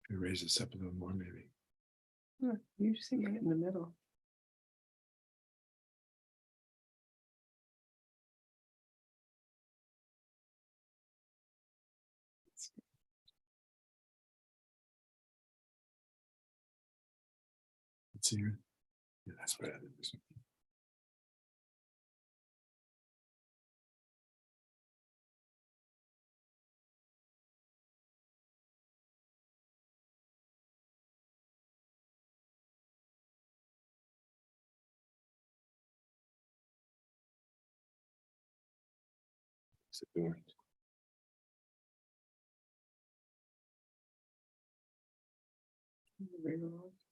Raise this up a little more, maybe. You're sitting in the middle. Let's see here. Yeah, that's better. Adorned.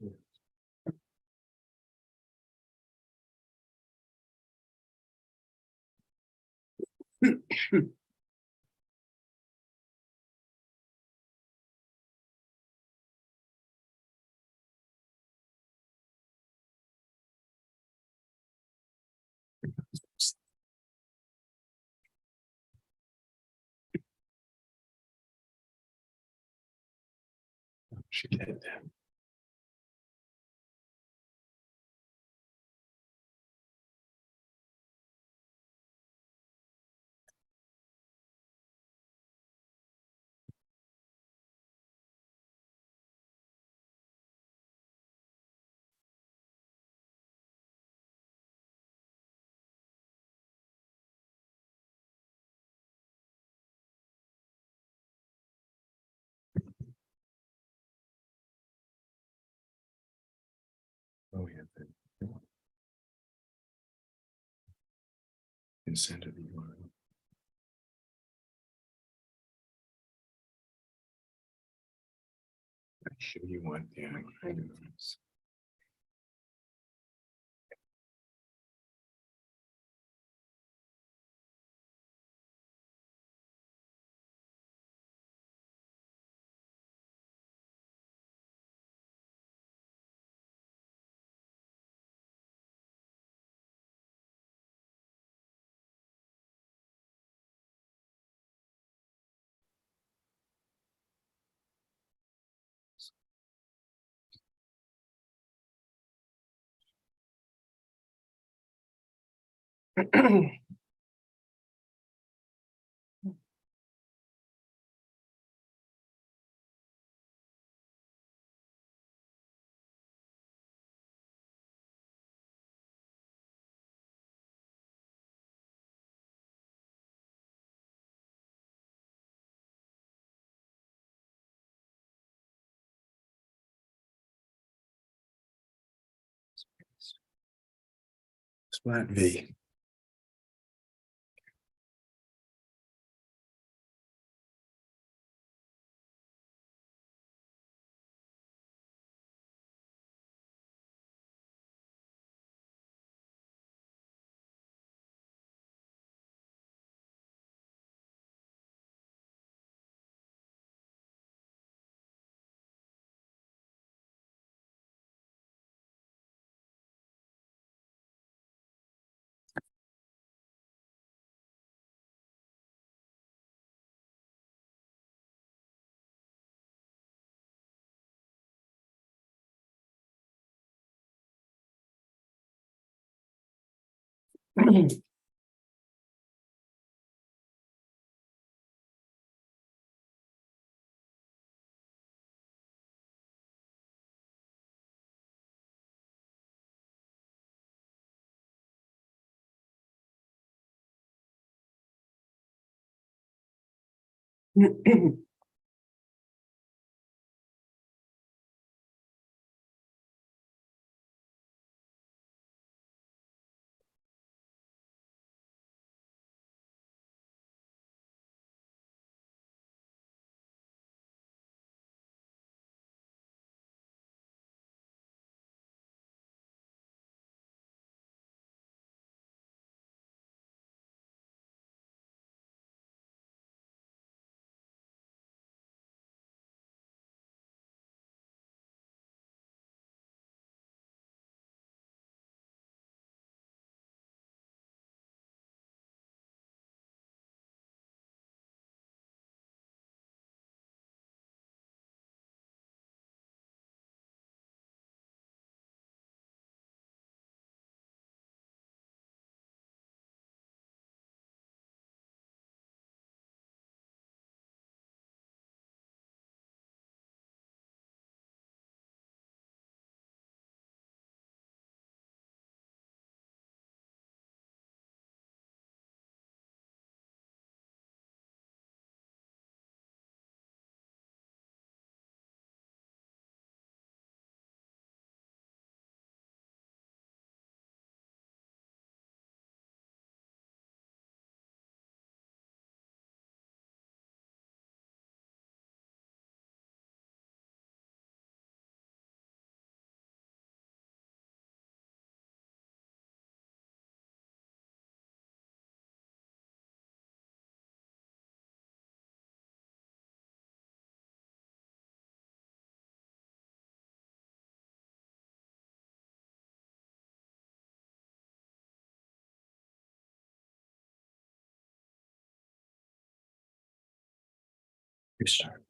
Yeah. She did. Oh, yeah. Consent of the URL. Sure you want, yeah. Splat V. Restart.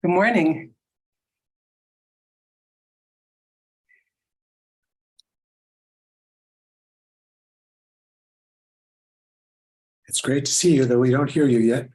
Good morning. It's great to see you, though we don't hear you yet.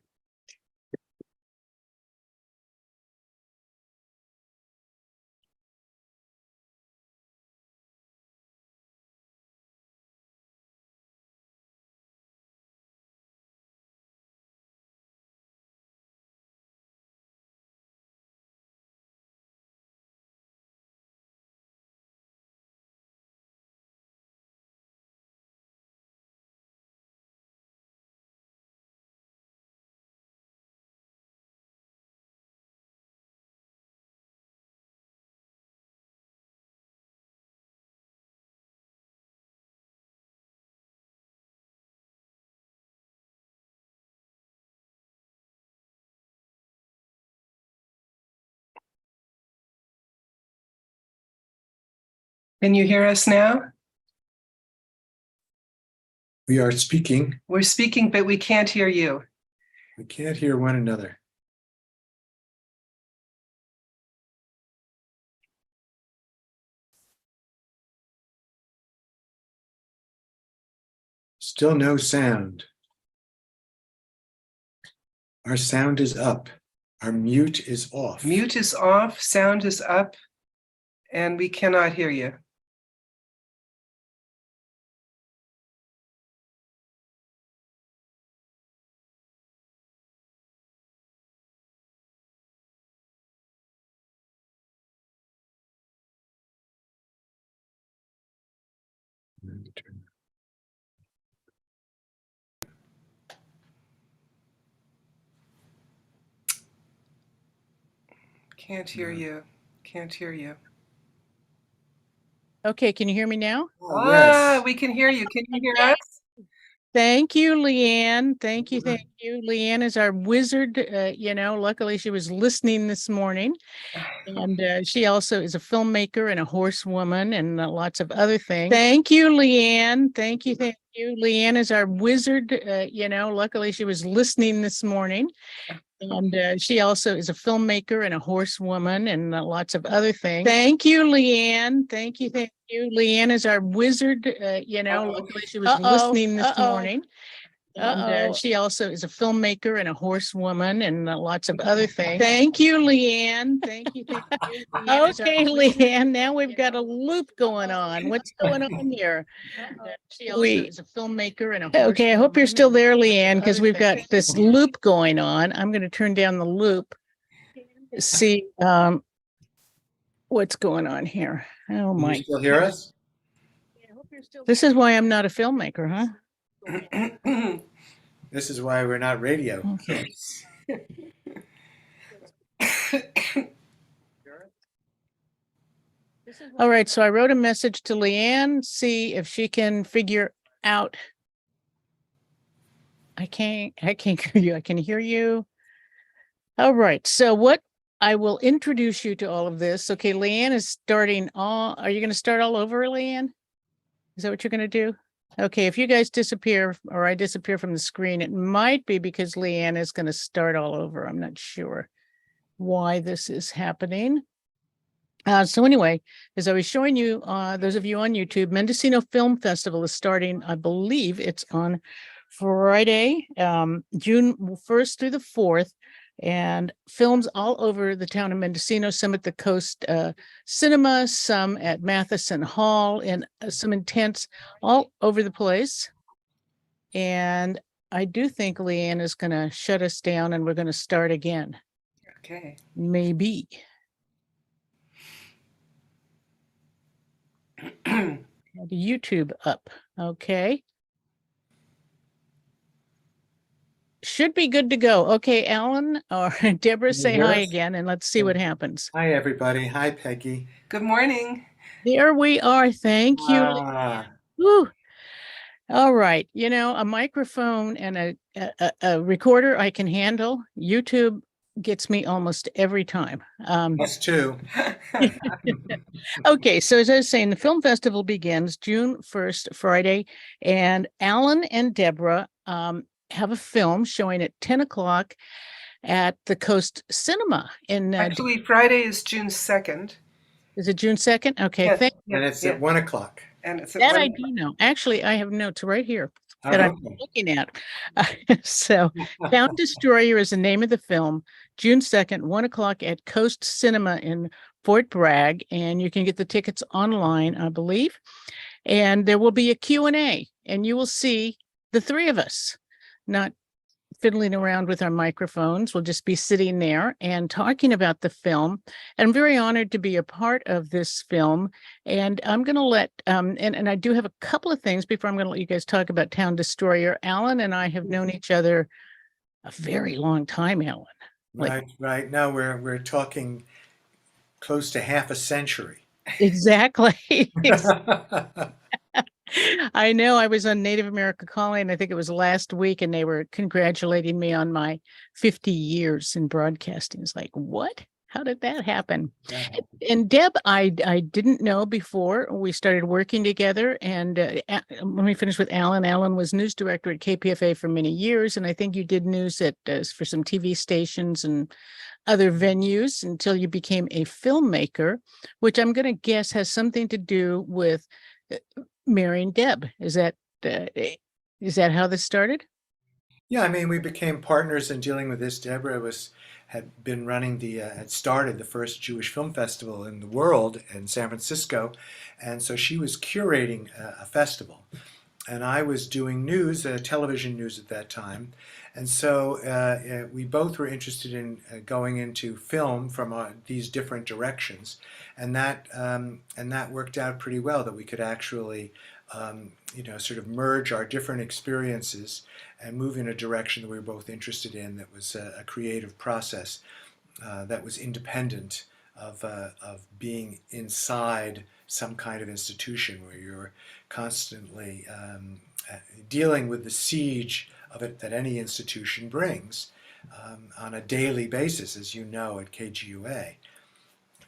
Can you hear us now? We are speaking. We're speaking, but we can't hear you. We can't hear one another. Still no sound. Our sound is up. Our mute is off. Mute is off, sound is up, and we cannot hear you. Can't hear you. Can't hear you. Okay, can you hear me now? Oh, yes. We can hear you. Can you hear us? Thank you, Leanne. Thank you. Thank you. Leanne is our wizard. Luckily she was listening this morning. And she also is a filmmaker and a horsewoman and lots of other things. Thank you, Leanne. Thank you. Thank you. Leanne is our wizard. Luckily she was listening this morning. And she also is a filmmaker and a horsewoman and lots of other things. Thank you, Leanne. Thank you. Thank you. Leanne is our wizard. Luckily she was listening this morning. And she also is a filmmaker and a horsewoman and lots of other things. Thank you, Leanne. Thank you. Thank you. Okay, Leanne, now we've got a loop going on. What's going on here? She also is a filmmaker and a okay, I hope you're still there, Leanne, because we've got this loop going on. I'm going to turn down the loop. See what's going on here. Oh Can my. you still hear us? This is why I'm not a filmmaker, huh? This is why we're not radio. Okay. All right, so I wrote a message to Leanne, see if she can figure out. I can't hear you. I can hear you. All right, so what I will introduce you to all of this. Okay, Leanne is starting all. Are you going to start all over, Leanne? Is that what you're going to do? Okay, if you guys disappear or I disappear from the screen, it might be because Leanne is going to start all over. I'm not sure why this is happening. So anyway, as I was showing you, those of you on YouTube, Mendocino Film Festival is starting, I believe it's on Friday, June 1st through the 4th, and films all over the town of Mendocino, some at the Coast Cinema, some at Matheson Hall, and some intense all over the place. And I do think Leanne is going to shut us down and we're going to start again. Okay. Maybe. The YouTube up. Okay. Should be good to go. Okay, Alan or Deborah, Can you say hear hi us? again and let's see what happens. Hi, everybody. Hi, Peggy. Good morning. There we are. Thank you. Ah, Woo. All right. You know, a microphone and a recorder I can handle. YouTube gets me almost every time. us too. Okay, so as I was saying, the film festival begins June 1st, Friday, and Alan and Deborah have a film showing at 10 o'clock at the Coast Cinema in Actually, Friday is June 2nd. is it June 2nd? Okay, Yes, thank And it's at 1 o'clock. And it's at that 1 I do know. Actually, I have notes right here Oh, that I'm okay. looking at. So, Town Destroyer is the name of the film. June 2nd, 1 o'clock at Coast Cinema in Fort Bragg, and you can get the tickets online, I believe. And there will be a Q&A, and you will see the three of us, not fiddling around with our microphones. We'll just be sitting there and talking about the film. And I'm very honored to be a part of this film. And I'm going to let, and I do have a couple of things before I'm going to let you guys talk about Town Destroyer. Alan and I have known each other a very long time, Alan. Right. Now we're talking close to half a century. Exactly. I know I was on Native America Calling, I think it was last week, and they were congratulating me on my 50 years in broadcasting. It's like, what? How did that happen? And Deb, I didn't know before we started working together. And let me finish with Alan. Alan was news director at KPFA for many years, and I think you did news at for some TV stations and other venues until you became a filmmaker, which I'm going to guess has something to do with marrying Deb. Is that how this started? Yeah, I mean, we became partners in dealing with this. Deborah had been running had started the first Jewish film festival in the world in San Francisco, and so she was curating a festival, and I was doing news, television news at that time, and so we both were interested in going into film from these different directions, and that worked out pretty well. That we could actually, sort of merge our different experiences and move in a direction that we were both interested in. That was a creative process that was independent of being inside some kind of institution where you're constantly dealing with the siege of it that any institution brings on a daily basis, as you know, at KGUA.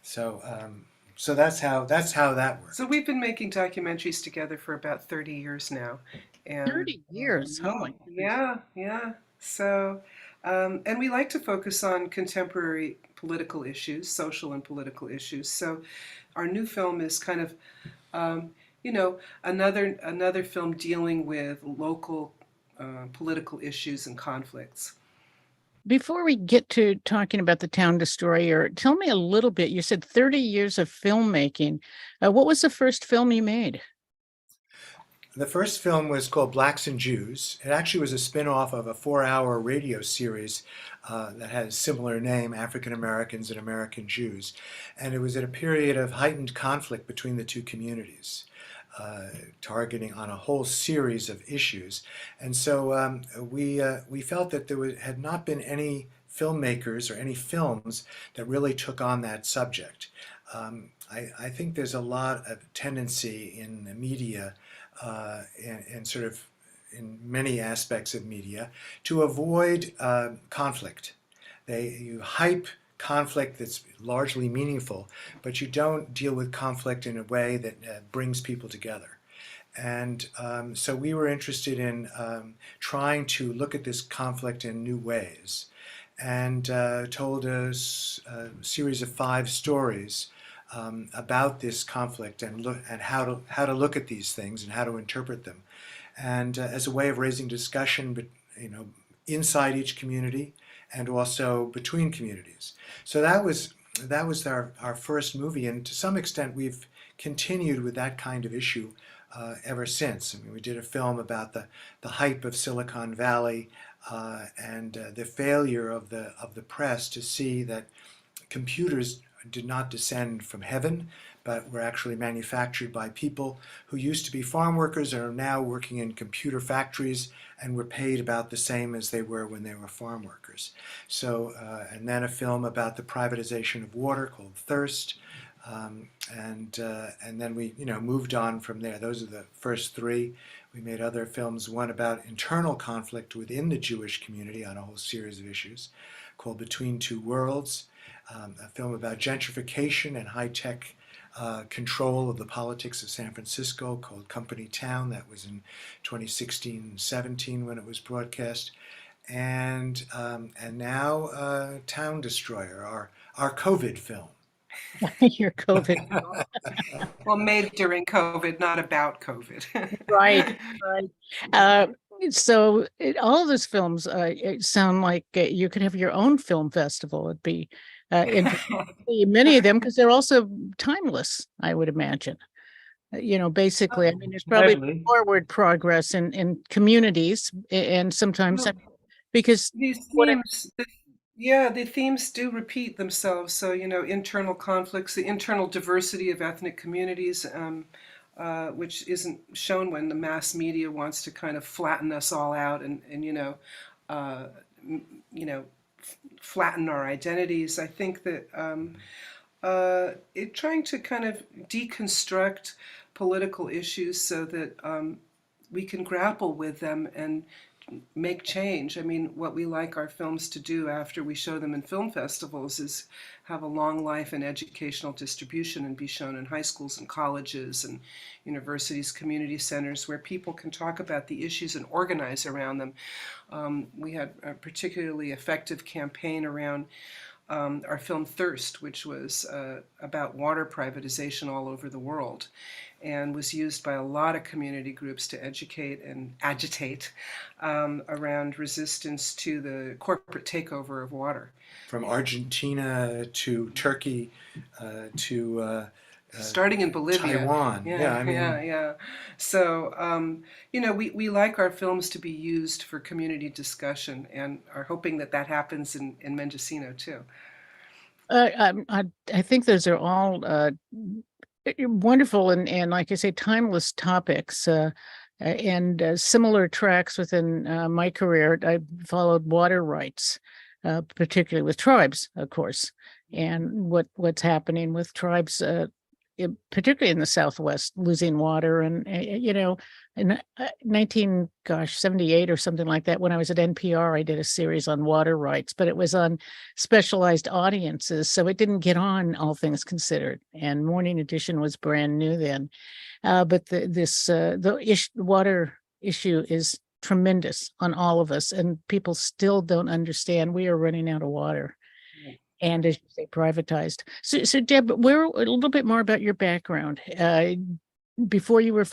So that's how that works. So we've been making documentaries together for about 30 years now. And 30 years. Oh my goodness. yeah. So, and we like to focus on contemporary political issues, social and political issues. So our new film is kind of, another film dealing with local political issues and conflicts. Before we get to talking about the Town Destroyer, tell me a little bit. You said 30 years of filmmaking. What was the first film you made? The first film was called Blacks and Jews. It actually was a spin-off of a 4-hour radio series that had a similar name, African Americans and American Jews. And it was at a period of heightened conflict between the two communities, targeting on a whole series of issues. And so we felt that had not been any filmmakers or any films that really took on that subject. I think there's a lot of tendency in the media and sort of in many aspects of media to avoid conflict. You hype conflict that's largely meaningful, but you don't deal with conflict in a way that brings people together. And so we were interested in trying to look at this conflict in new ways, and told us a series of 5 stories about this conflict, and how to look at these things and how to interpret them, and as a way of raising discussion, but inside each community and also between communities. So that was our first movie, and to some extent we've continued with that kind of issue ever since. I mean, we did a film about the hype of Silicon Valley, and the failure of the press to see that computers did not descend from heaven, but were actually manufactured by people who used to be farm workers and are now working in computer factories and were paid about the same as they were when they were farm workers. So, and then a film about the privatization of water called Thirst, and then we moved on from there. Those are the first 3. We made other films, one about internal conflict within the Jewish community on a whole series of issues called Between Two Worlds, a film about gentrification and high-tech control of the politics of San Francisco called Company Town. That was in 2016-17 when it was broadcast. And now Town Destroyer, our COVID film. Your COVID. Well, made during COVID, not about COVID. Right, right. So all of those films it sound like you could have your own film festival. It'd be interesting to see many of them because they're also timeless, I would imagine. Basically, I mean, there's probably Totally. forward progress in communities, and sometimes Well, because these what it, themes, yeah, the themes do repeat themselves. So, internal conflicts, the internal diversity of ethnic communities, which isn't shown when the mass media wants to kind of flatten us all out and uh, flatten our identities. I think that trying to kind of deconstruct political issues so that we can grapple with them and make change. I mean, what we like our films to do after we show them in film festivals is have a long life in educational distribution and be shown in high schools and colleges and universities, community centers, where people can talk about the issues and organize around them. We had a particularly effective campaign around our film Thirst, which was about water privatization all over the world, and was used by a lot of community groups to educate and agitate around resistance to the corporate takeover of water. From Argentina to Turkey to Starting in Bolivia. Taiwan. Yeah, I mean, yeah. So, we like our films to be used for community discussion and are hoping that that happens in Mendocino too. I think those are all wonderful and like I say, timeless topics. And similar tracks within my career. I followed water rights, particularly with tribes, of course, and what's happening with tribes, particularly in the Southwest, losing water. And in 78 or something like that, when I was at NPR, I did a series on water rights, but it was on specialized audiences, so it didn't get on All Things Considered. And Morning Edition was brand new then. But the water issue is tremendous on all of us, and people still don't understand we are running out of water. And as you say, privatized. So Deb, where a little bit more about your background. Before you were,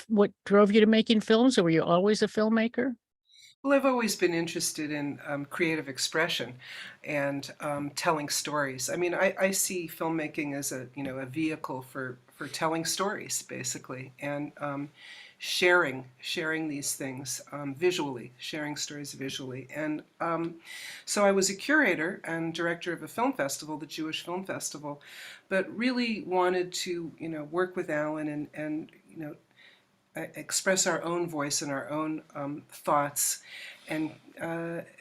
what drove you to making films, or were you always a filmmaker? Well, I've always been interested in creative expression and telling stories. I mean, I see filmmaking as a vehicle for telling stories, basically, and sharing these things visually, sharing stories visually. And so I was a curator and director of a film festival, the Jewish Film Festival, but really wanted to work with Alan and express our own voice and our own thoughts and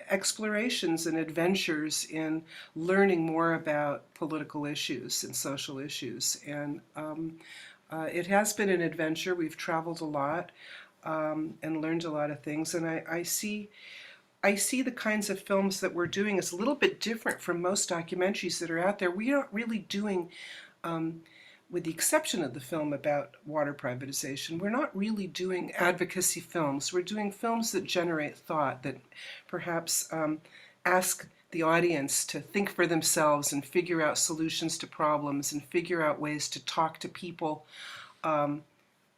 explorations and adventures in learning more about political issues and social issues. And it has been an adventure. We've traveled a lot and learned a lot of things. And I see the kinds of films that we're doing as a little bit different from most documentaries that are out there. We aren't really doing with the exception of the film about water privatization, we're not really doing advocacy films. We're doing films that generate thought, that perhaps ask the audience to think for themselves and figure out solutions to problems and figure out ways to talk to people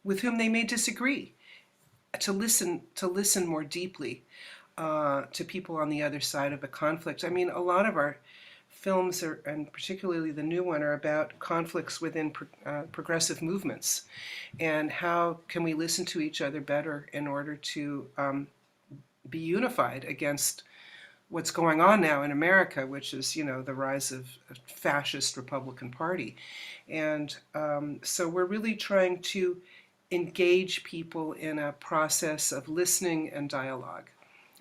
with whom they may disagree, to listen more deeply to people on the other side of a conflict. I mean, a lot of our films are, and particularly the new one, are about conflicts within progressive movements, and how can we listen to each other better in order to be unified against what's going on now in America, which is, you know, the rise of a fascist Republican Party. And so we're really trying to engage people in a process of listening and dialogue.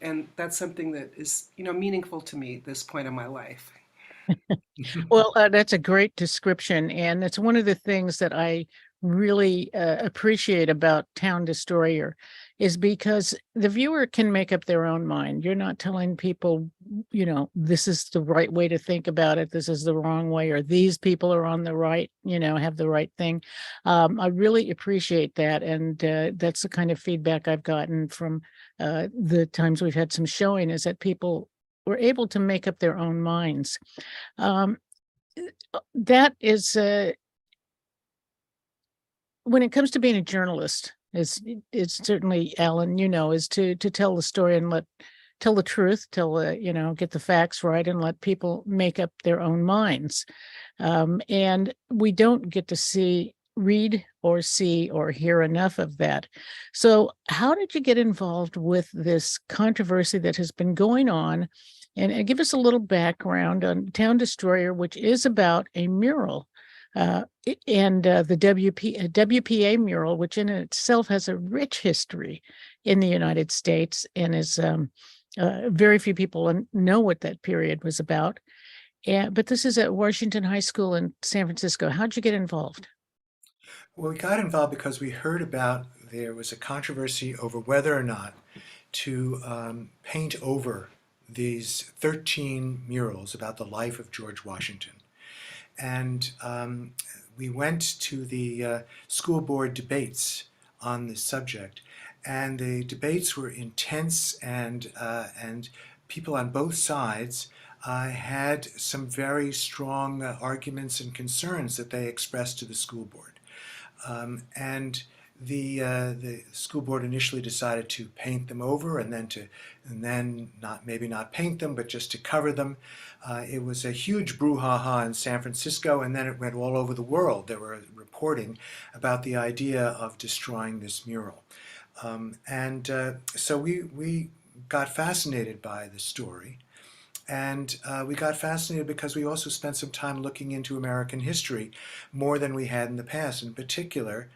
And that's something that is, you know, meaningful to me at this point in my life. Well, that's a great description, and it's one of the things that I really appreciate about Town Destroyer is because the viewer can make up their own mind. You're not telling people, you know, this is the right way to think about it, this is the wrong way, or these people are on the right, you know, have the right thing. I really appreciate that, and that's the kind of feedback I've gotten from the times we've had some showing, is that people were able to make up their own minds. Um, that is, when it comes to being a journalist, it's certainly, Alan, you know, is to tell the story and tell the truth, you know, get the facts right and let people make up their own minds. And we don't get to read or see or hear enough of that. So how did you get involved with this controversy that has been going on? And give us a little background on Town Destroyer, which is about a mural, and the WPA mural, which in itself has a rich history in the United States, and is very few people know what that period was about. But this is at Washington High School in San Francisco. How'd you get involved? Well, we got involved because we heard about there was a controversy over whether or not to paint over these 13 murals about the life of George Washington. And we went to the school board debates on this subject, and the debates were intense, and people on both sides had some very strong arguments and concerns that they expressed to the school board. And the school board initially decided to paint them over, and then not, maybe not paint them, but just to cover them. It was a huge brouhaha in San Francisco, and then it went all over the world. There were reporting about the idea of destroying this mural. So we got fascinated by the story. And we got fascinated because we also spent some time looking into American history more than we had in the past, in particular,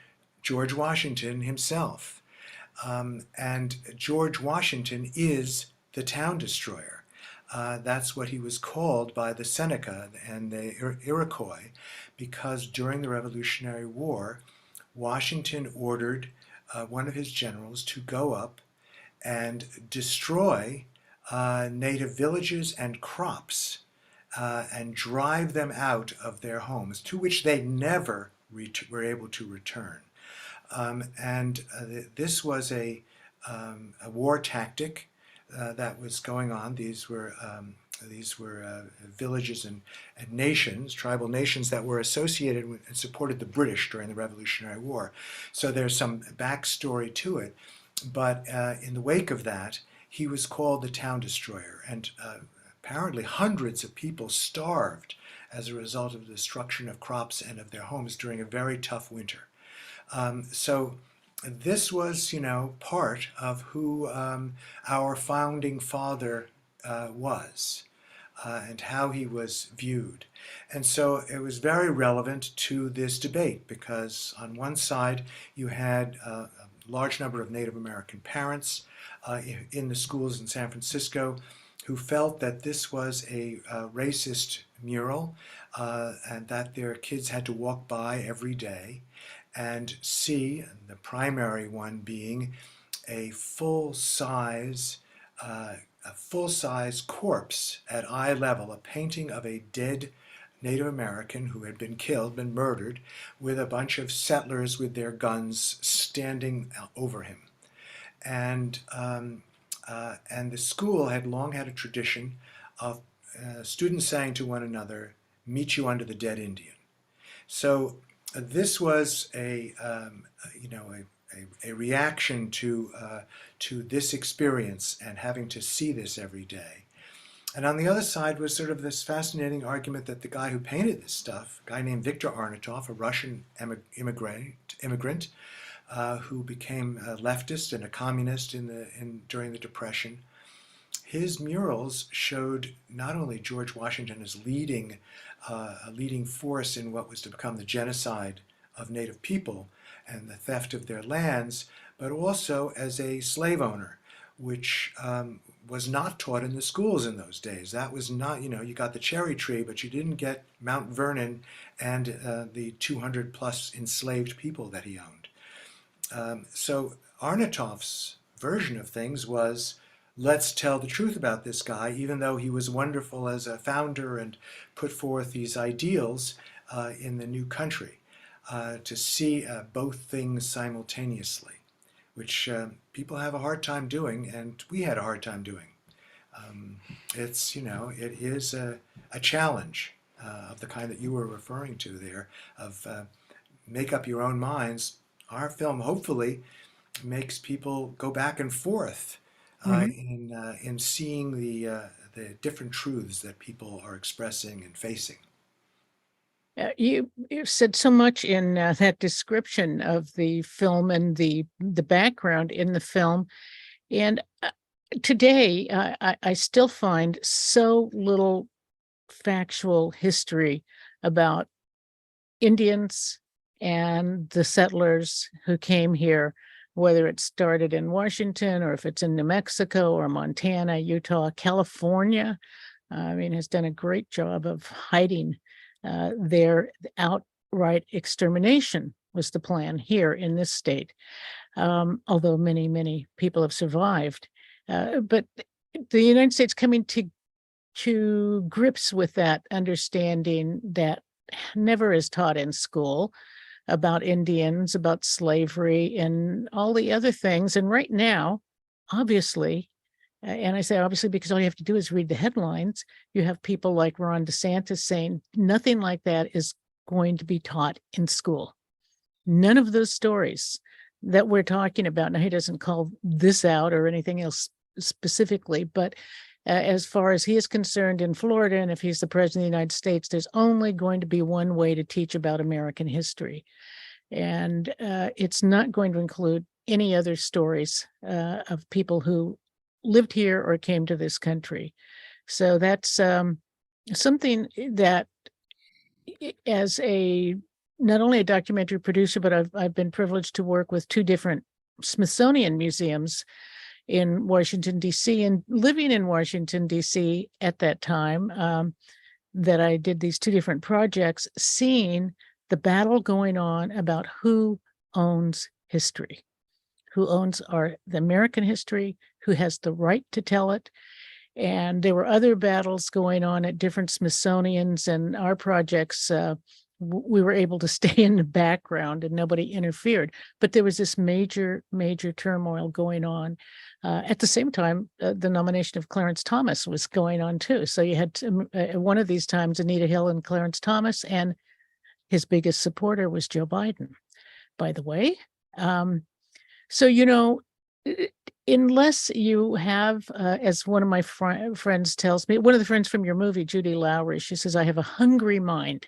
George Washington himself. And George Washington is the town destroyer. That's what he was called by the Seneca and the Iroquois, because during the Revolutionary War, Washington ordered one of his generals to go up and destroy native villages and crops and drive them out of their homes, to which they never were able to return. This was a war tactic that was going on. These were villages and nations, tribal nations, that were associated with and supported the British during the Revolutionary War. So there's some backstory to it. But in the wake of that, he was called the town destroyer, and apparently hundreds of people starved as a result of the destruction of crops and of their homes during a very tough winter. So this was, you know, part of who our founding father was, and how he was viewed. And so it was very relevant to this debate, because on one side you had a large number of Native American parents in the schools in San Francisco who felt that this was a racist mural, and that their kids had to walk by every day and see, the primary one being a full-size corpse at eye level, a painting of a dead Native American who had been killed, been murdered, with a bunch of settlers with their guns standing over him. And the school had long had a tradition of students saying to one another, "Meet you under the dead Indian." So this was a reaction to this experience and having to see this every day. And on the other side was sort of this fascinating argument that the guy who painted this stuff, a guy named Victor Arnautoff, a Russian immigrant who became a leftist and a communist during the Depression, his murals showed not only George Washington as a leading force in what was to become the genocide of Native people and the theft of their lands, but also as a slave owner, which was not taught in the schools in those days. That was not, you got the cherry tree, but you didn't get Mount Vernon and the 200 plus enslaved people that he owned. So Arnautoff's version of things was, let's tell the truth about this guy, even though he was wonderful as a founder and put forth these ideals in the new country, to see both things simultaneously, which people have a hard time doing, and we had a hard time doing. It is a challenge of the kind that you were referring to there, of make up your own minds. Our film hopefully makes people go back and forth in seeing the different truths that people are expressing and facing. You said so much in that description of the film and the background in the film, and today I still find so little factual history about Indians and the settlers who came here, whether it started in Washington or if it's in New Mexico or Montana, Utah, California. Has done a great job of hiding their outright extermination was the plan here in this state, although many, many people have survived. But the United States coming to grips with that understanding that never is taught in school about Indians, about slavery, and all the other things. And right now, obviously, and I say obviously because all you have to do is read the headlines. You have people like Ron DeSantis saying nothing like that is going to be taught in school. None of those stories that we're talking about. Now, he doesn't call this out or anything else specifically, but as far as he is concerned in Florida, and if he's the president of the United States, there's only going to be one way to teach about American history. And it's not going to include any other stories of people who lived here or came to this country. So that's something that, as not only a documentary producer, but I've been privileged to work with two different Smithsonian museums in Washington, D.C., and living in Washington, D.C. at that time that I did these two different projects, seeing the battle going on about who owns history, who owns the American history, who has the right to tell it. And there were other battles going on at different Smithsonians, and our projects, we were able to stay in the background and nobody interfered. But there was this major, major turmoil going on. At the same time, the nomination of Clarence Thomas was going on too. So you had one of these times, Anita Hill and Clarence Thomas, and his biggest supporter was Joe Biden, by the way. So, unless you have, as one of my friends tells me, one of the friends from your movie, Judy Lowry, she says, I have a hungry mind.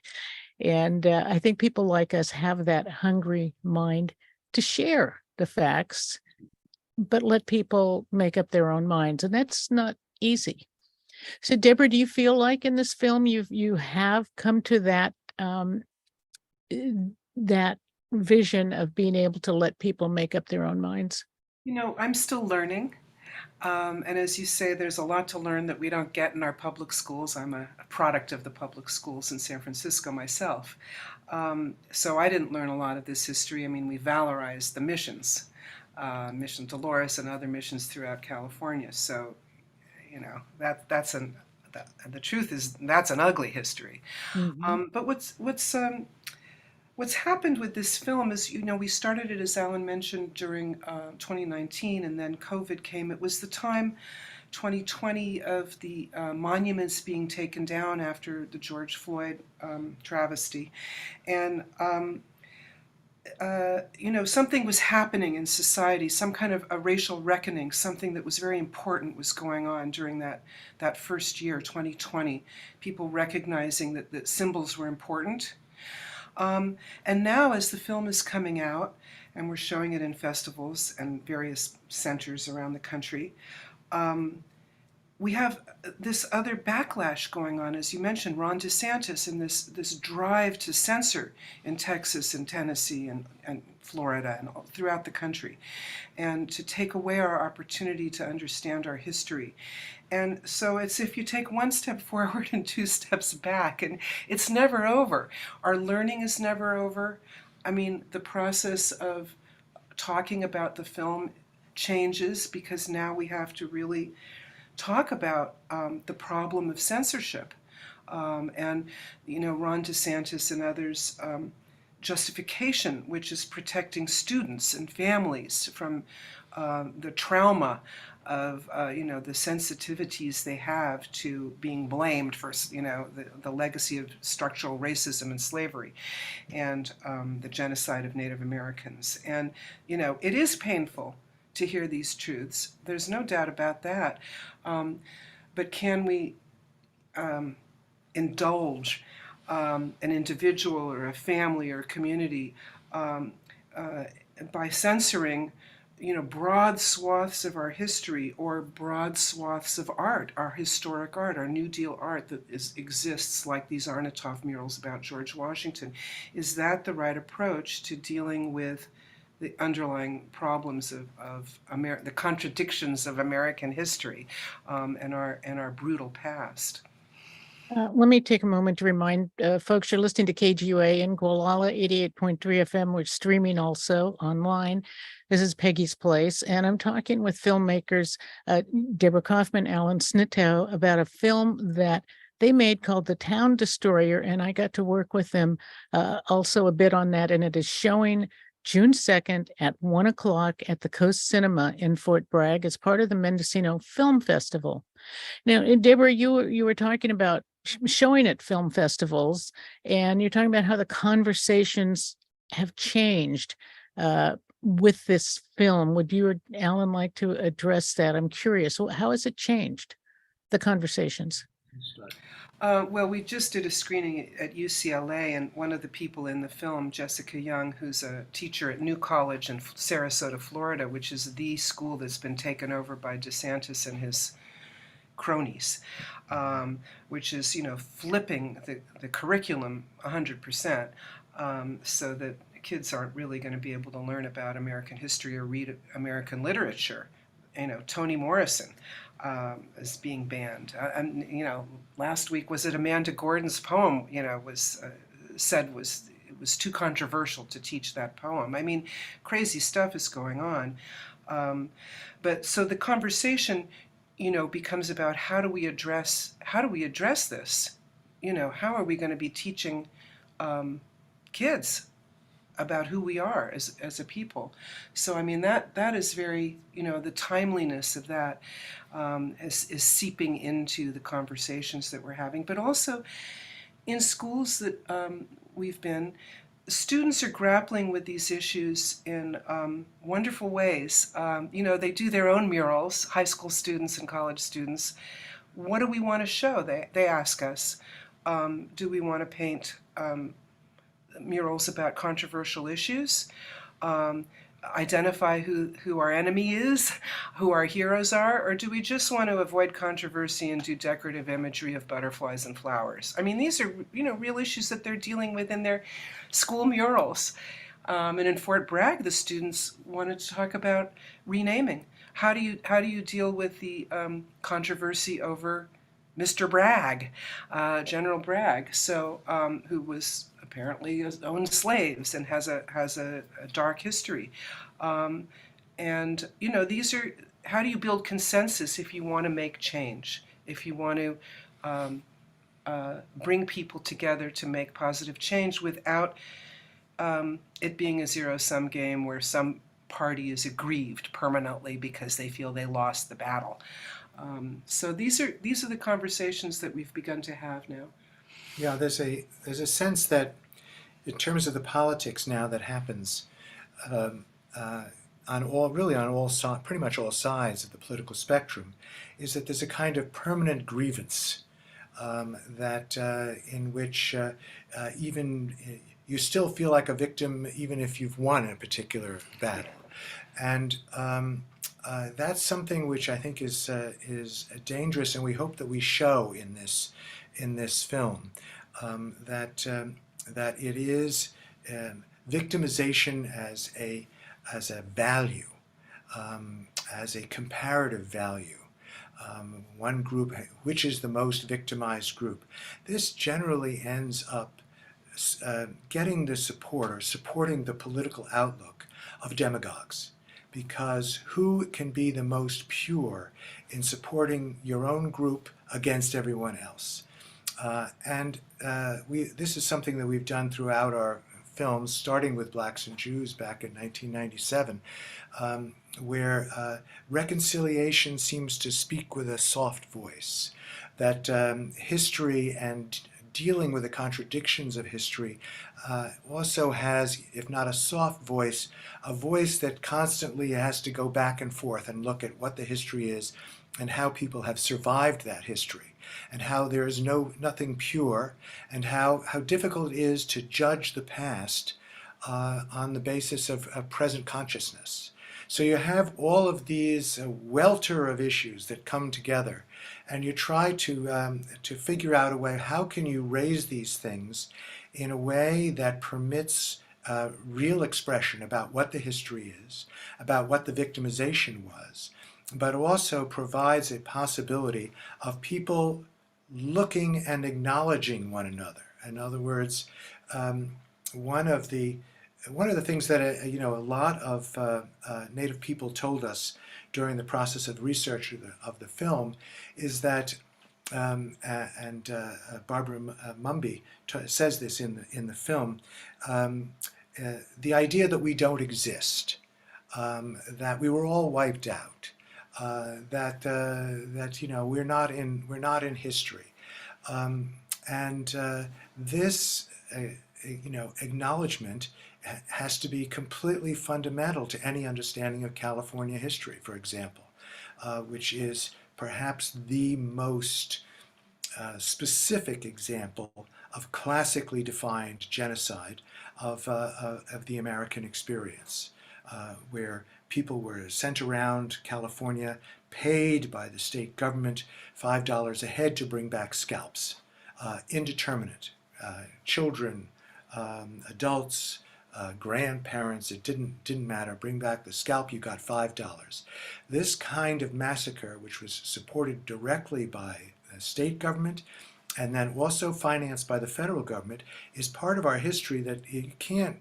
And I think people like us have that hungry mind to share the facts, but let people make up their own minds. And that's not easy. So, Deborah, do you feel like in this film you have come to that that vision of being able to let people make up their own minds? I'm still learning. And as you say, there's a lot to learn that we don't get in our public schools. I'm a product of the public schools in San Francisco myself. So I didn't learn a lot of this history. We valorized the missions, Mission Dolores and other missions throughout California. So, that's and the truth is that's an ugly history. Mhm. But what's happened with this film is, we started it, as Alan mentioned, during 2019, and then COVID came. It was the time, 2020, of the monuments being taken down after the George Floyd travesty. And something was happening in society, some kind of a racial reckoning, something that was very important was going on during that first year, 2020. People recognizing that symbols were important. And now, as the film is coming out, and we're showing it in festivals and various centers around the country, we have this other backlash going on, as you mentioned, Ron DeSantis, and this drive to censor in Texas and Tennessee and Florida and all, throughout the country, and to take away our opportunity to understand our history. And so it's, if you take one step forward and two steps back, and it's never over. Our learning is never over. I mean, the process of talking about the film changes because now we have to really talk about the problem of censorship. And, Ron DeSantis and others' justification, which is protecting students and families from the trauma of, the sensitivities they have to being blamed for, the legacy of structural racism and slavery and the genocide of Native Americans. And, it is painful to hear these truths. There's no doubt about that. But can we indulge an individual or a family or a community by censoring, broad swaths of our history or broad swaths of art, our historic art, our New Deal art that exists, like these Arnautoff murals about George Washington? Is that the right approach to dealing with the underlying problems of the contradictions of American history and our brutal past? Let me take a moment to remind folks you're listening to KGUA in Gualala 88.3 FM. We're streaming also online. This is Peggy's Place, and I'm talking with filmmakers Deborah Kaufman Alan Snitow about a film that they made called The Town Destroyer, and I got to work with them also a bit on that, and it is showing June 2nd at 1 o'clock at the Coast Cinema in Fort Bragg as part of the Mendocino Film Festival. Now, Deborah, you were talking about showing at film festivals, and you're talking about how the conversations have changed with this film. Would you or Alan like to address that? I'm curious. How has it changed, the conversations? Well, we just did a screening at UCLA, and one of the people in the film, Jessica Young, who's a teacher at New College in Sarasota, Florida, which is the school that's been taken over by DeSantis and his cronies, which is, flipping the curriculum 100%, so that kids aren't really going to be able to learn about American history or read American literature. Toni Morrison is being banned. And, last week, was it Amanda Gordon's poem, was said it was too controversial to teach that poem. I mean, crazy stuff is going on. But so the conversation, becomes about how do we address this? How are we going to be teaching kids about who we are as a people? So I mean that is very, the timeliness of that is seeping into the conversations that we're having. But also in schools that we've been, students are grappling with these issues in wonderful ways. They do their own murals, high school students and college students. What do we want to show? They ask us. Do we want to paint murals about controversial issues? Identify who our enemy is, who our heroes are, or do we just want to avoid controversy and do decorative imagery of butterflies and flowers? I mean, these are, real issues that they're dealing with in their school murals. And in Fort Bragg, the students wanted to talk about renaming. How do you deal with the controversy over Mr. Bragg, General Bragg, so who was apparently owned slaves and has a dark history, and these are, how do you build consensus if you want to make change, if you want to bring people together to make positive change without it being a zero-sum game where some party is aggrieved permanently because they feel they lost the battle. So these are the conversations that we've begun to have now. Yeah, there's a sense that in terms of the politics now that happens um, on all pretty much all sides of the political spectrum, is that there's a kind of permanent grievance that in which even you still feel like a victim even if you've won a particular battle, and that's something which I think is dangerous, and we hope that we show in this film that it is victimization as a value, as a comparative value. One group, which is the most victimized group, this generally ends up getting the support or supporting the political outlook of demagogues. Because who can be the most pure in supporting your own group against everyone else? This is something that we've done throughout our films, starting with Blacks and Jews back in 1997, where reconciliation seems to speak with a soft voice, that history and dealing with the contradictions of history also has, if not a soft voice, a voice that constantly has to go back and forth and look at what the history is and how people have survived that history, and how there is nothing pure, and how difficult it is to judge the past on the basis of present consciousness. So you have all of these welter of issues that come together, and you try to figure out a way, how can you raise these things in a way that permits real expression about what the history is, about what the victimization was, but also provides a possibility of people looking and acknowledging one another. In other words, one of the things that a lot of Native people told us during the process of research of the film is that, and Barbara Mumby says this in the film, the idea that we don't exist, that we were all wiped out, that we're not in history, and this acknowledgement has to be completely fundamental to any understanding of California history, for example, which is perhaps the most specific example of classically defined genocide of the American experience, where people were sent around California, paid by the state government $5 a head to bring back scalps, indeterminate, children, adults, grandparents, it didn't matter, bring back the scalp, you got $5. This kind of massacre, which was supported directly by the state government and then also financed by the federal government, is part of our history that you can't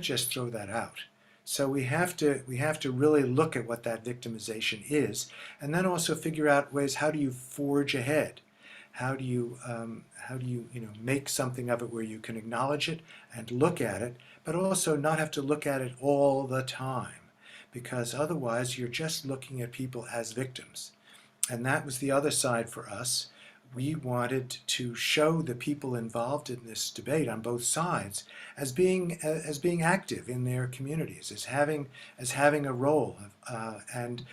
just throw that out. So we have to really look at what that victimization is, and then also figure out ways, how do you forge ahead? How do you make something of it where you can acknowledge it and look at it, but also not have to look at it all the time, because otherwise you're just looking at people as victims. And that was the other side for us. We wanted to show the people involved in this debate on both sides as being active in their communities, as having a role, and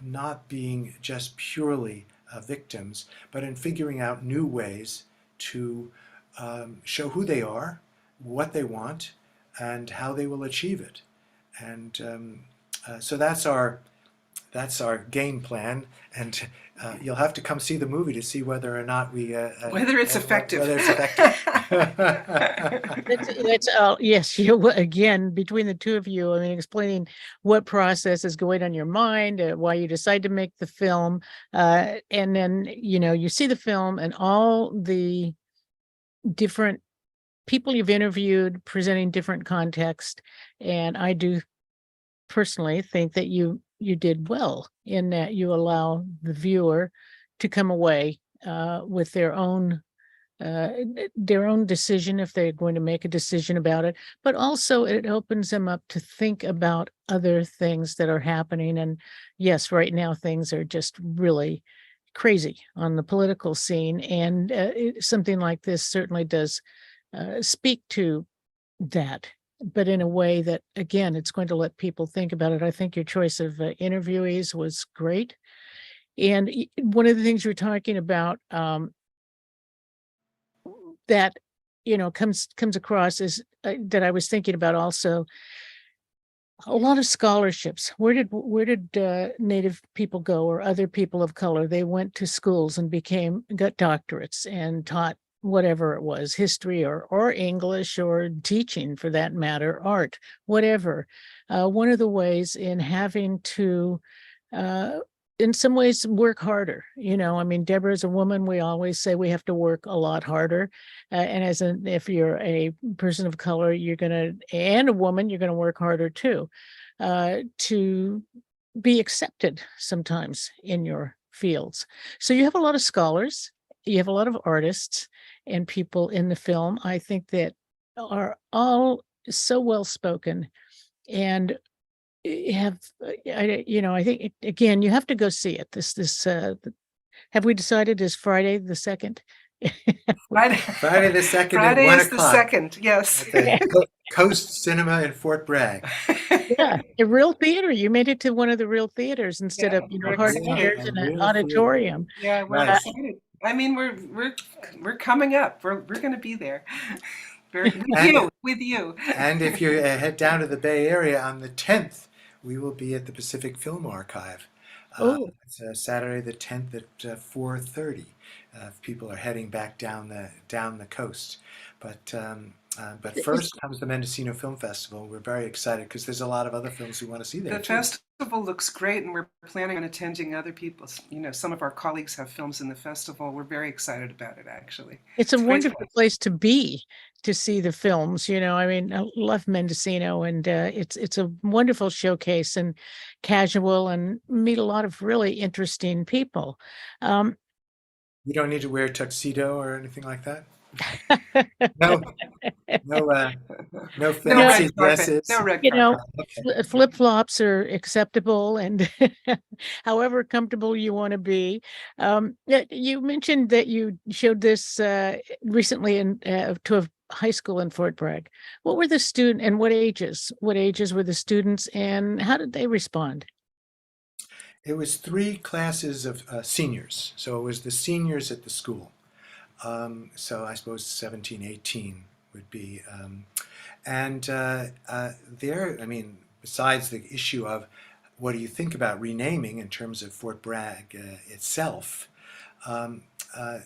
not being just purely victims, but in figuring out new ways to show who they are, what they want, and how they will achieve it. And so that's our game plan, and you'll have to come see the movie to see whether or not we whether it's effective. Whether it's effective. That's yes. Again, between the two of you, I mean, explaining what process is going on your mind, why you decide to make the film, and then you see the film and all the different people you've interviewed presenting different context, and I do personally think that you did well in that you allow the viewer to come away with their own decision if they're going to make a decision about it, but also it opens them up to think about other things that are happening. And yes, right now things are just really crazy on the political scene, and something like this certainly does speak to that, but in a way that, again, it's going to let people think about it. I think your choice of interviewees was great. And one of the things you're talking about, that comes across is that I was thinking about also a lot of scholarships. Where did Native people go, or other people of color? They went to schools and got doctorates and taught whatever it was, history or English or teaching for that matter, art, whatever. One of the ways in having to in some ways work harder. I mean, Deborah is a woman. We always say we have to work a lot harder. And if you're a person of color, and a woman, you're going to work harder too, to be accepted sometimes in your fields. So you have a lot of scholars, you have a lot of artists and people in the film, I think, that are all so well spoken and I think again, you have to go see it. Have we decided is Friday the 2nd? Friday the 2nd at Friday 1 is the o'clock 2nd, yes. at the Coast Cinema in Fort Bragg. Yeah, a real theater. You made it to one of the real theaters instead Yeah, of, we're hard excited. chairs in A an real theater. auditorium. Yeah, we're Right. excited. I mean, we're coming up. We're going to be there. With And you, with you. And if you head down to the Bay Area on the 10th, we will be at the Pacific Film Archive. Oh, It's Saturday the 10th at 4:30. If people are heading back down the coast, but is first comes the Mendocino Film Festival. We're very excited because there's a lot of other films we want to see there The too. festival looks great, and we're planning on attending other people's. Some of our colleagues have films in the festival. We're very excited about it, actually. it's a It's a great wonderful place to be, to see the films. I mean, I love Mendocino, and it's a wonderful showcase and casual, and meet a lot of really interesting people. Um, You don't need to wear a tuxedo or anything like that. No, no, no No no, fancy red carpet. dresses. No red carpet. Okay. flip-flops are acceptable, and however comfortable you want to be. You mentioned that you showed this recently to a high school in Fort Bragg. What were the student and what ages? What ages were the students, and how did they respond? It was three classes of seniors. So it was the seniors at the school. So I suppose 17, 18 would be. And there, I mean, besides the issue of what do you think about renaming in terms of Fort Bragg itself, um, uh,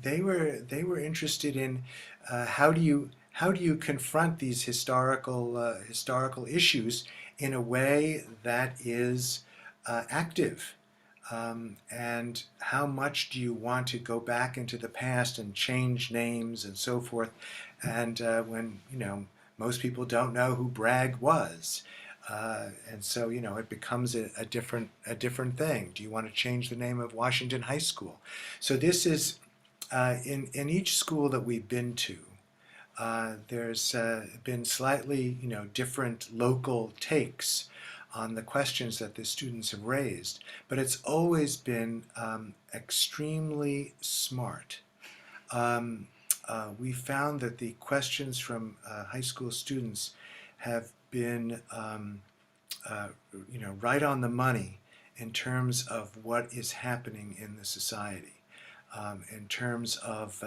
they were interested in how do you confront these historical issues in a way that is active, and how much do you want to go back into the past and change names and so forth, and when most people don't know who Bragg was. And so it becomes a different thing. Do you want to change the name of Washington High School? So this is in each school that we've been to. There's been slightly different local takes on the questions that the students have raised, but it's always been extremely smart. Um, we found that the questions from high school students have been right on the money in terms of what is happening in the society, in terms of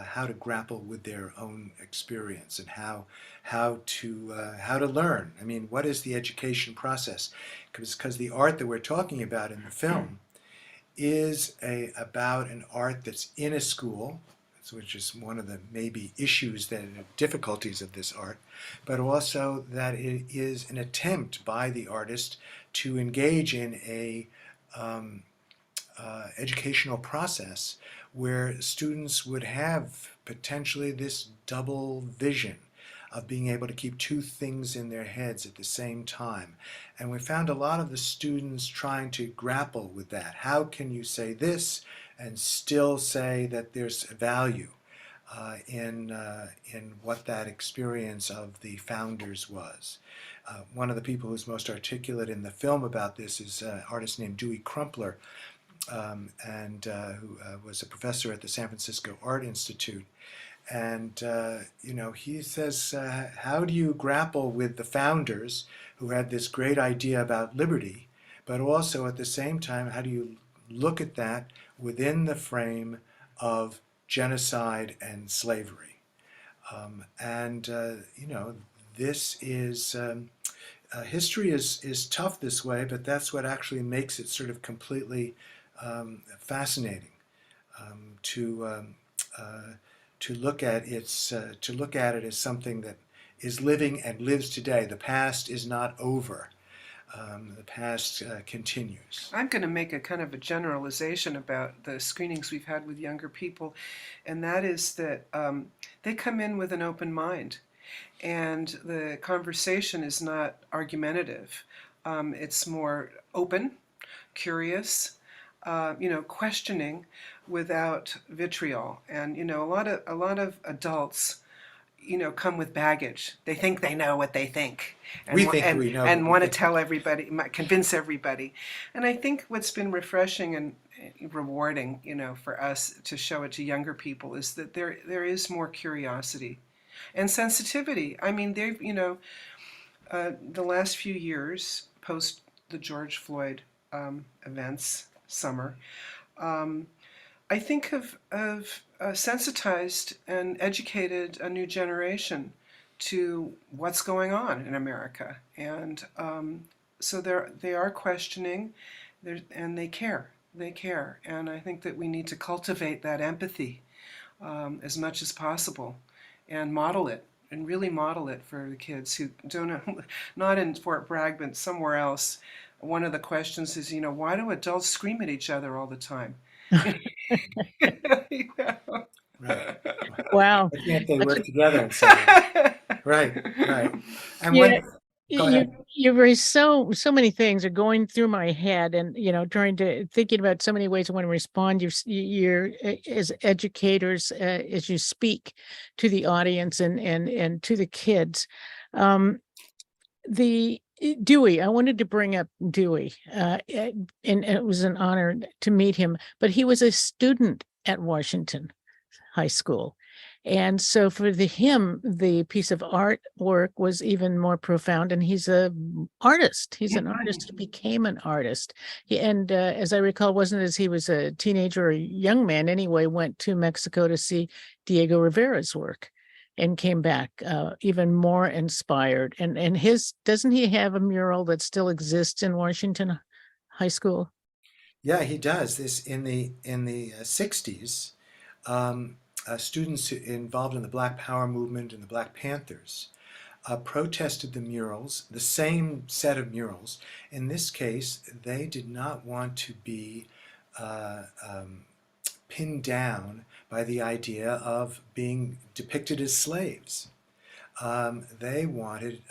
how to grapple with their own experience and how to learn. I mean, what is the education process? Because the art that we're talking about in the film is about an art that's in a school, which is one of the maybe issues difficulties of this art, but also that it is an attempt by the artist to engage in a educational process where students would have potentially this double vision of being able to keep two things in their heads at the same time. And we found a lot of the students trying to grapple with that. How can you say this and still say that there's value in what that experience of the founders was. One of the people who's most articulate in the film about this is an artist named Dewey Crumpler, and who was a professor at the San Francisco Art Institute. And he says, how do you grapple with the founders who had this great idea about liberty, but also at the same time, how do you look at that within the frame of genocide and slavery? This is history is tough this way, but that's what actually makes it sort of completely fascinating to look at it as something that is living and lives today. The past is not over. The past continues. I'm going to make a kind of a generalization about the screenings we've had with younger people, and that is that they come in with an open mind, and the conversation is not argumentative. It's more open, curious, questioning without vitriol. And a lot of adults come with baggage. They think they know what they think, and We think we know, and but we want to think- tell everybody, convince everybody. And I think what's been refreshing and rewarding, for us to show it to younger people is that there is more curiosity and sensitivity. I mean, they've the last few years post the George Floyd events, summer. I think have sensitized and educated a new generation to what's going on in America, and so they are questioning, and they care. They care, and I think that we need to cultivate that empathy as much as possible, and model it, and really model it for the kids who don't, not in Fort Bragg, but somewhere else. One of the questions is, why do adults scream at each other all the time? Right. Wow. Why can't they work Actually, together in some way? Right, right. And yeah, go ahead. you raised so many things are going through my head, and thinking about so many ways I want to respond. You're as educators, as you speak to the audience and to the kids. The Dewey, I wanted to bring up Dewey, and it was an honor to meet him. But he was a student at Washington High School. And so for him, the piece of artwork was even more profound. And he's an artist. He's an artist. He became an artist. As I recall, wasn't as he was a teenager or a young man anyway, went to Mexico to see Diego Rivera's work and came back even more inspired. And doesn't he have a mural that still exists in Washington High School? Yeah, he does this in the 60s. Students involved in the Black Power movement and the Black Panthers protested the murals, the same set of murals. In this case, they did not want to be pinned down by the idea of being depicted as slaves. They wanted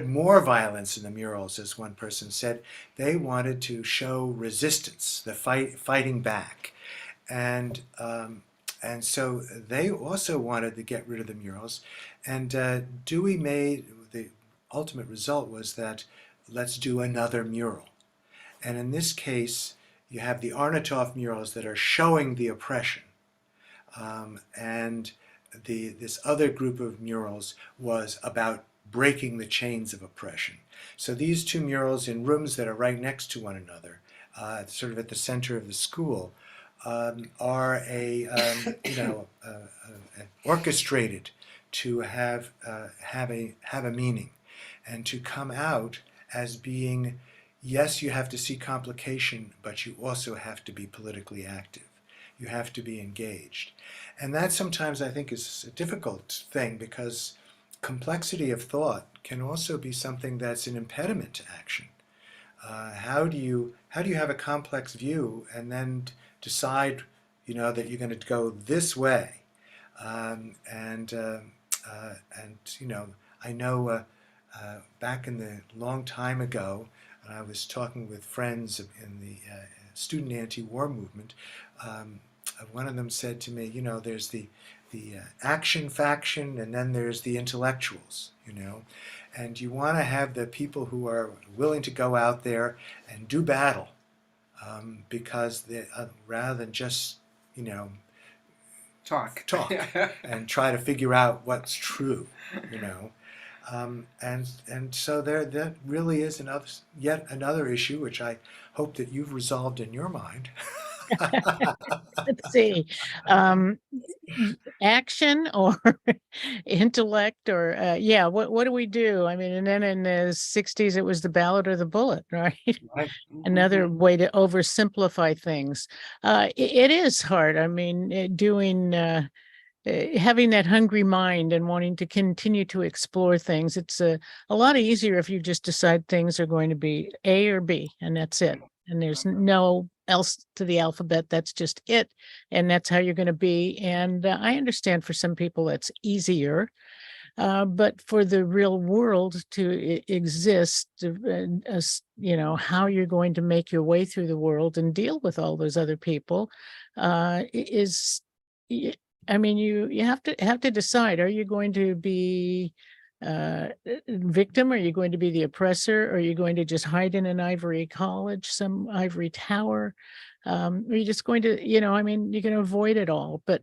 more violence in the murals, as one person said. They wanted to show resistance, the fighting back, and so they also wanted to get rid of the murals. And Dewey made the ultimate result was that let's do another mural. And in this case, you have the Arnautoff murals that are showing the oppression, and this other group of murals was about breaking the chains of oppression. So these two murals in rooms that are right next to one another, sort of at the center of the school, are orchestrated to have a meaning, and to come out as being, yes, you have to see complication, but you also have to be politically active. You have to be engaged. And that sometimes I think is a difficult thing, because complexity of thought can also be something that's an impediment to action. How do you have a complex view and then decide, that you're going to go this way? I know back in the long time ago, when I was talking with friends in the student anti-war movement, one of them said to me, you know, there's the action faction, and then there's the intellectuals, you know, and you want to have the people who are willing to go out there and do battle, because they, rather than just, you know, Talk. and try to figure out what's true, you know. And so there that really is yet another issue, which I hope that you've resolved in your mind. Let's see, action or intellect or yeah, what do we do? I mean, and then in the 60s it was the ballot or the bullet, right? Right. Another way to oversimplify things. It is hard. I mean, having that hungry mind and wanting to continue to explore things, it's a lot easier if you just decide things are going to be A or B, and that's it. And there's no else to the alphabet. That's just it. And that's how you're going to be. And I understand for some people that's easier. But for the real world to exist, you know, how you're going to make your way through the world and deal with all those other people is, I mean, you have to decide, are you going to be victim? Are you going to be the oppressor? Are you going to just hide in an ivory college, some ivory tower? Are you just going to, you know, I mean, you can avoid it all, but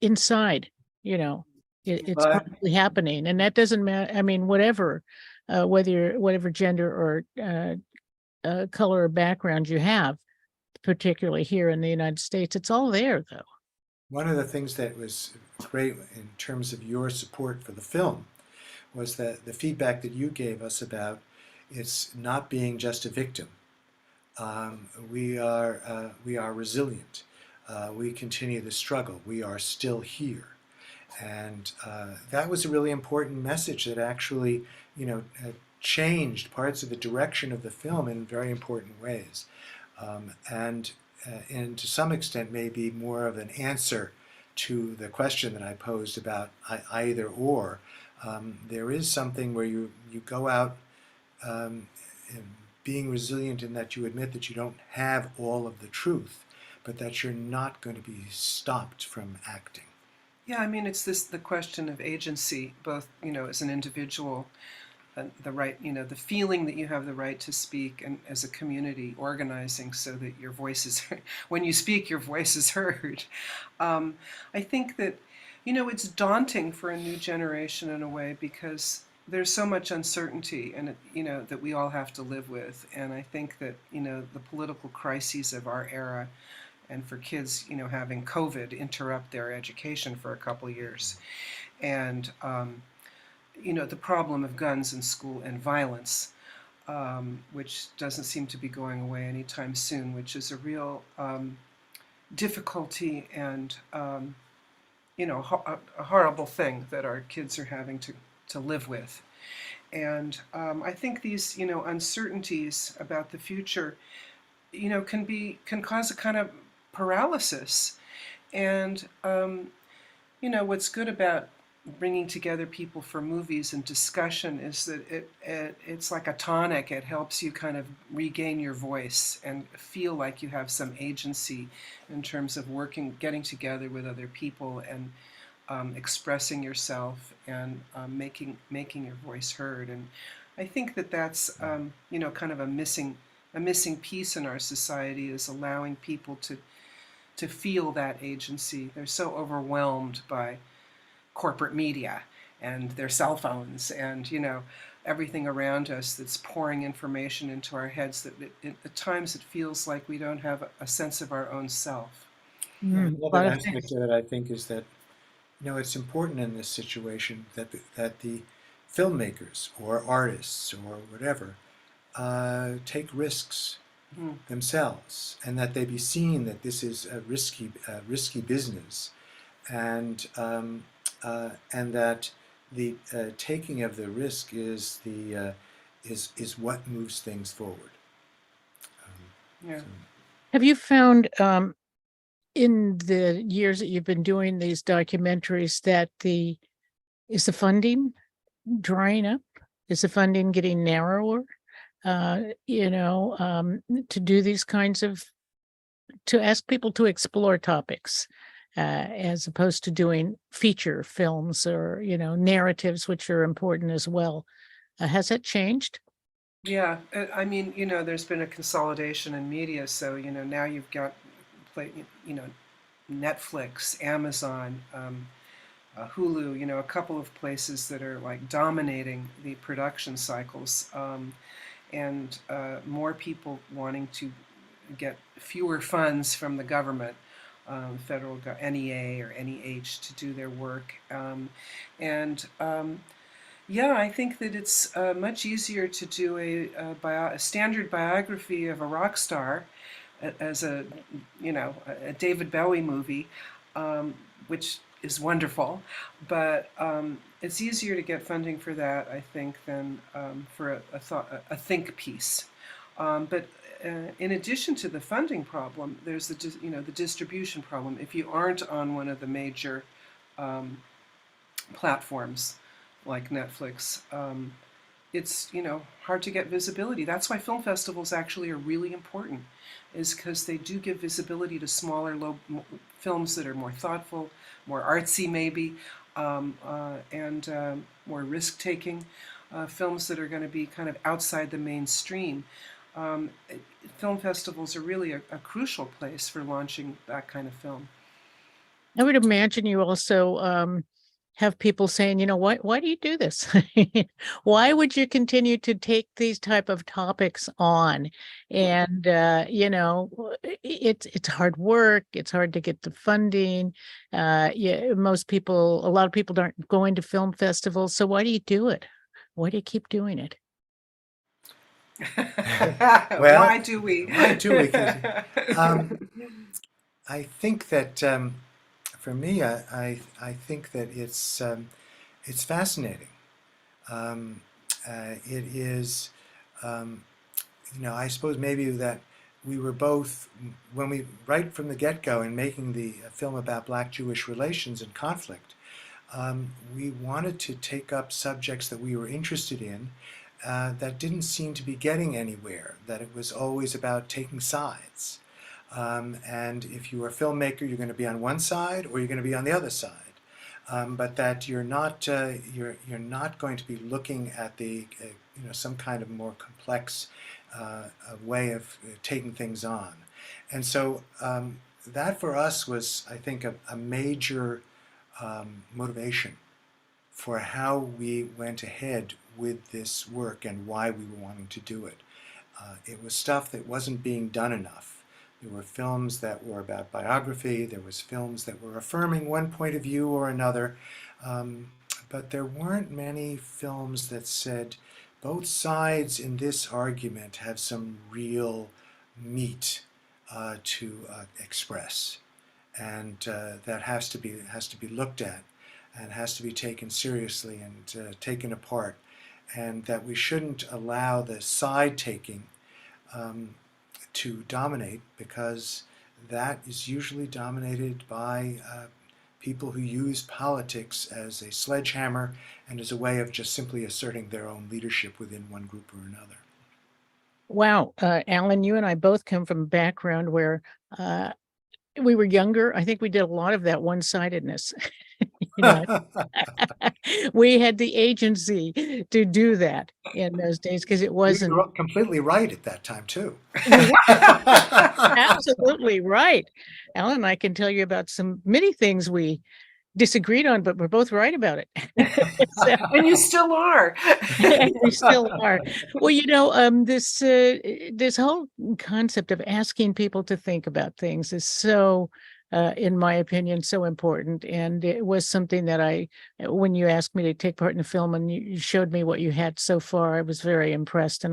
inside, you know, it's But probably happening, and that doesn't matter. I mean, whatever, whether you're whatever gender or color or background you have, particularly here in the United States, it's all there, though. one of the things that was great in terms of your support for the film was that the feedback that you gave us about it's not being just a victim. We are resilient. We continue the struggle. We are still here. And that was a really important message that actually, you know, changed parts of the direction of the film in very important ways. And to some extent maybe more of an answer to the question that I posed about either or. There is something where you go out being resilient in that you admit that you don't have all of the truth, but that you're not going to be stopped from acting. Yeah, I mean, it's the question of agency, both, you know, as an individual, the right, you know, the feeling that you have the right to speak, and as a community organizing so that your voice is, when you speak, your voice is heard. I think that, you know, it's daunting for a new generation in a way because there's so much uncertainty, and you know, that we all have to live with. And I think that, you know, the political crises of our era, and for kids, you know, having COVID interrupt their education for a couple of years, and you know, the problem of guns in school and violence, which doesn't seem to be going away anytime soon, which is a real difficulty and you know, a horrible thing that our kids are having to live with. And I think these, you know, uncertainties about the future, you know, can cause a kind of paralysis. And you know, what's good about bringing together people for movies and discussion is that it's like a tonic. It helps you kind of regain your voice and feel like you have some agency in terms of getting together with other people and expressing yourself and making your voice heard. And I think that that's you know, kind of a missing piece in our society, is allowing people to feel that agency. They're so overwhelmed by corporate media and their cell phones and, you know, everything around us that's pouring information into our heads that at times it feels like we don't have a sense of our own self. A Another lot of aspect things. of it, I think, is that, you know, it's important in this situation that the filmmakers or artists or whatever take risks Mhm. themselves, and that they be seen that this is a risky business, and that the taking of the risk is is what moves things forward. Yeah. So, Have you found in the years that you've been doing these documentaries that is the funding drying up? Is the funding getting narrower? to do these kinds of, to ask people to explore topics, as opposed to doing feature films or, narratives, which are important as well. Has that changed? Yeah, I mean, there's been a consolidation in media, so now you've got, you know, Netflix, Amazon, Hulu, a couple of places that are like dominating the production cycles, and more people wanting to get fewer funds from the government, federal NEA or NEH, to do their work, and yeah, I think that it's much easier to do a standard biography of a rock star as a David Bowie movie, which is wonderful, but it's easier to get funding for that, I think, than for a think piece. But in addition to the funding problem, there's the distribution problem. If you aren't on one of the major platforms like Netflix, it's hard to get visibility. That's why film festivals actually are really important, is because they do give visibility to smaller, films that are more thoughtful, more artsy maybe, and more risk-taking, films that are going to be kind of outside the mainstream. Film festivals are really a crucial place for launching that kind of film. I would imagine you also have people saying, why do you do this? Why would you continue to take these type of topics on? And it's hard work. It's hard to get the funding. Yeah, a lot of people aren't going to film festivals. So why do you do it? Why do you keep doing it? Well, Why do we? why do we, Katie? I think that for me, I think that it's fascinating. It is, I suppose maybe that we were both, when we, right from the get-go in making the film about Black-Jewish relations and conflict, we wanted to take up subjects that we were interested in that didn't seem to be getting anywhere, that it was always about taking sides. And if you're a filmmaker, you're going to be on one side or you're going to be on the other side. But that you're not going to be looking at the some kind of more complex way of taking things on. And so that for us was, I think, a major motivation for how we went ahead with this work and why we were wanting to do it. It was stuff that wasn't being done enough. There were films that were about biography, there was films that were affirming one point of view or another, but there weren't many films that said both sides in this argument have some real meat to express, and that has to be looked at and has to be taken seriously and taken apart, and that we shouldn't allow the side taking to dominate, because that is usually dominated by people who use politics as a sledgehammer and as a way of just simply asserting their own leadership within one group or another. Wow, Alan, you and I both come from a background where we were younger. I think we did a lot of that one-sidedness. We had the agency to do that in those days because it wasn't. You were completely right at that time too. Absolutely right. Alan and I can tell you about many things we disagreed on, but we're both right about it. And you still are. And we still are. Well, this whole concept of asking people to think about things is so, in my opinion, so important. And it was something that when you asked me to take part in the film and you showed me what you had so far, I was very impressed.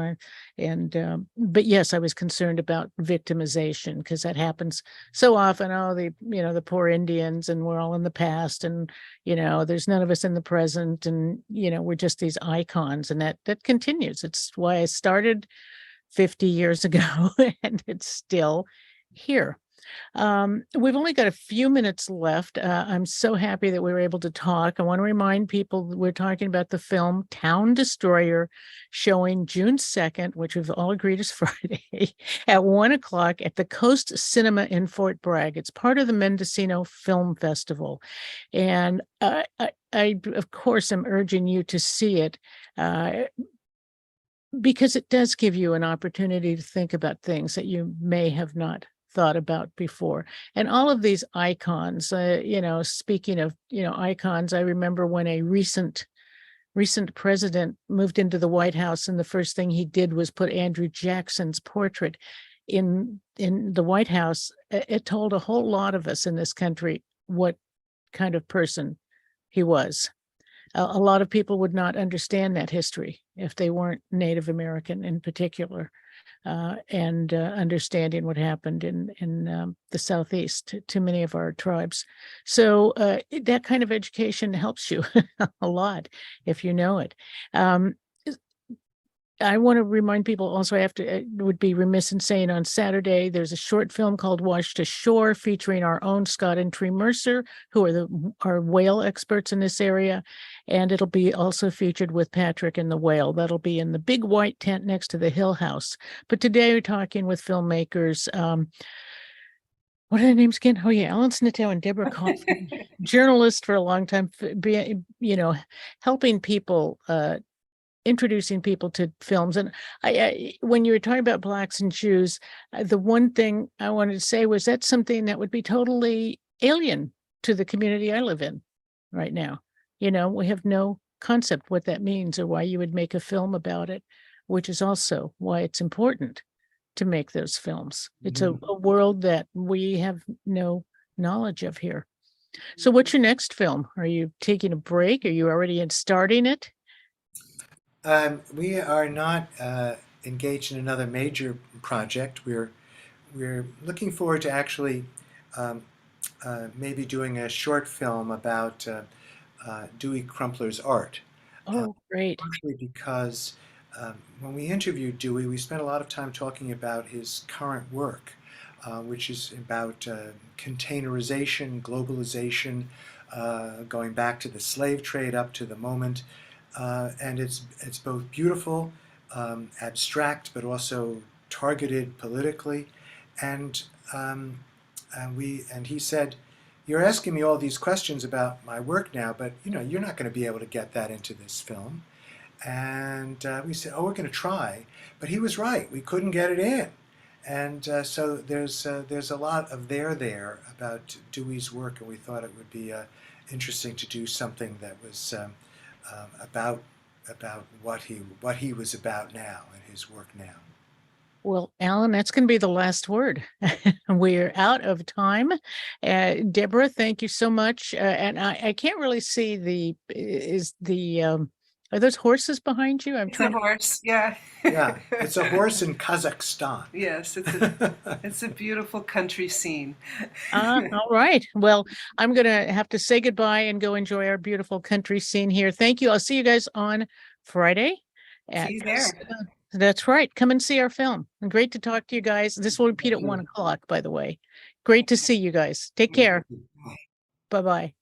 But yes, I was concerned about victimization because that happens so often. Oh, the poor Indians, and we're all in the past, and there's none of us in the present, and we're just these icons, and that continues. It's why I started 50 years ago, and it's still here. We've only got a few minutes left. I'm so happy that we were able to talk. I want to remind people that we're talking about the film Town Destroyer, showing June 2nd, which we've all agreed is Friday, at 1 o'clock at the Coast Cinema in Fort Bragg. It's part of the Mendocino Film Festival. And I, of course, am urging you to see it. Because it does give you an opportunity to think about things that you may have not thought about before. And all of these icons, speaking of, icons, I remember when a recent president moved into the White House, and the first thing he did was put Andrew Jackson's portrait in the White House. It told a whole lot of us in this country what kind of person he was. A lot of people would not understand that history if they weren't Native American in particular, and understanding what happened in the Southeast to many of our tribes. So that kind of education helps you a lot if you know it. I want to remind people also, would be remiss in saying, on Saturday, there's a short film called Washed Ashore featuring our own Scott and Tree Mercer, who are our whale experts in this area. And it'll be also featured with Patrick and the Whale. That'll be in the big white tent next to the Hill House. But today we're talking with filmmakers. What are their names again? Oh yeah, Alan Snitow and Deborah Kaufman, journalists for a long time, helping people, introducing people to films. And when you were talking about Blacks and Jews, the one thing I wanted to say was that's something that would be totally alien to the community I live in right now. We have no concept what that means or why you would make a film about it, which is also why it's important to make those films. It's a world that we have no knowledge of here. So what's your next film? Are you taking a break? Are you already starting it? We are not engaged in another major project. We're looking forward to actually maybe doing a short film about Dewey Crumpler's art. Oh, great. Partially because when we interviewed Dewey, we spent a lot of time talking about his current work, which is about containerization, globalization, going back to the slave trade up to the moment. And it's both beautiful, abstract, but also targeted politically. And he said, "You're asking me all these questions about my work now, but you're not going to be able to get that into this film." And we said, "Oh, we're going to try," but he was right. We couldn't get it in. And so there's a lot of there about Dewey's work, and we thought it would be interesting to do something that was about what he was about now and his work now. Well, Alan, that's going to be the last word. We're out of time. Deborah, thank you so much. And I can't really see are those horses behind you? It's a horse, yeah. Yeah, it's a horse in Kazakhstan. Yes, it's a beautiful country scene. All right. Well, I'm going to have to say goodbye and go enjoy our beautiful country scene here. Thank you. I'll see you guys on Friday. See you there. That's right. Come and see our film. And great to talk to you guys. This will repeat at 1 o'clock, by the way. Great to see you guys. Take care. Bye-bye.